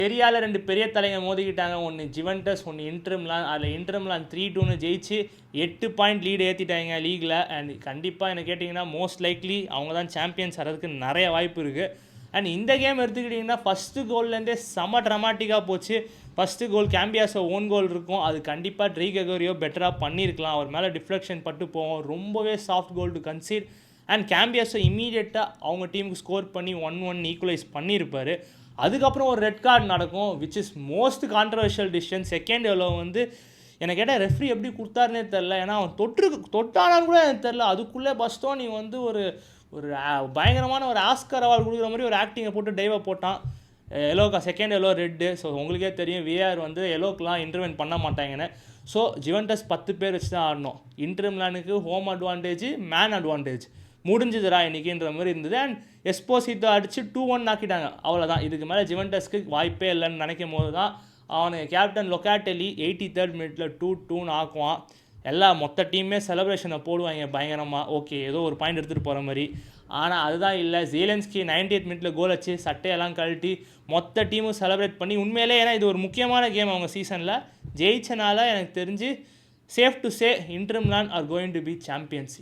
பெரியால 2 பெரிய தலைங்க மோதிக்கிட்டாங்க. ஒன்று ஜுவென்டஸ், ஒன்று இன்டர் மிலான். அதில் இன்டர் மிலான் 3-2ன்னு ஜெயிச்சு 8 பாயிண்ட் லீடு ஏற்றிட்டாங்க லீகில். அண்ட் கண்டிப்பாக என்ன கேட்டிங்கன்னா மோஸ்ட் லைக்லி அவங்க தான் சாம்பியன்ஸ் ஆகிறதுக்கு நிறைய வாய்ப்பு இருக்குது. அண்ட் இந்த கேம் எடுத்துக்கிட்டிங்கன்னா ஃபஸ்ட்டு கோல்லேருந்தே செம ட்ரமாட்டிக்காக போச்சு. ஃபஸ்ட்டு கோல் கேம்பியாஸோ ஓன் கோல் இருக்கும். அது கண்டிப்பாக ட்ரீ கெகோரியோ பெட்டராக பண்ணியிருக்கலாம். அவர் மேலே டிஃப்ளெக்ஷன் பட்டு போவோம். ரொம்பவே soft goal to concede. And Cambiaso இமீடியட்டாக அவங்க டீமுக்கு ஸ்கோர் பண்ணி 1-1 ஈக்குவலைஸ் பண்ணியிருப்பார். அதுக்கப்புறம் ஒரு ரெட் கார்டு நடக்கும், which is most controversial decision. Second எவ்வளோ வந்து எனக்கு கேட்டால் ரெஃப்ரி எப்படி கொடுத்தாருனே தெரில. ஏன்னா அவன் தொட்டானான்னு கூட எனக்கு தெரில. அதுக்குள்ளே பஸ்டோனி வந்து ஒரு பயங்கரமான ஒரு ஆஸ்கர் அவார்டு கொடுக்குற மாதிரி ஒரு ஆக்டிங்கை போட்டு டைவை போட்டான். எல்லோக்கா செகண்ட் எல்லோ ரெட்டு. ஸோ உங்களுக்கே தெரியும் விஆர் வந்து எல்லோக்கெலாம் இன்டர்வென்ட் பண்ண மாட்டாங்கன்னு. ஸோ ஜுவென்டஸ் 10 பேர் வச்சு தான் ஆடணும். இன்டர் மிலானுக்கு ஹோம் அட்வான்டேஜ், மேன் அட்வான்டேஜ் முடிஞ்சுதுரா இன்றைக்கின்ற மாதிரி இருந்தது. அண்ட் எஸ்போசிட்டோ அடித்து 2-1 ஆக்கிட்டாங்க. அவ்வளோதான். இதுக்கு மேலே ஜுவென்டஸ்க்கு வாய்ப்பே இல்லைன்னு நினைக்கும் போது தான் அவனுக்கு கேப்டன் லொக்காட்டெலி 83rd மினிட்ல 2-2ன்னு ஆக்குவான். மொத்த டீமே செலிப்ரேஷனை போடுவாங்க பயங்கரமாக. ஓகே ஏதோ ஒரு பாயிண்ட் எடுத்துகிட்டு போகிற மாதிரி. ஆனால் அதுதான் இல்லை. ஜீலன்ஸ்கி 98th மினிட்ல கோல் வச்சு சட்டையெல்லாம் கழட்டி மொத்த டீமும் செலிப்ரேட் பண்ணி உண்மையிலே, ஏன்னா இது ஒரு முக்கியமான கேம் அவங்க சீசனில் ஜெயிச்சனால எனக்கு தெரிஞ்சு safe to say Inter Milan are going to be champions.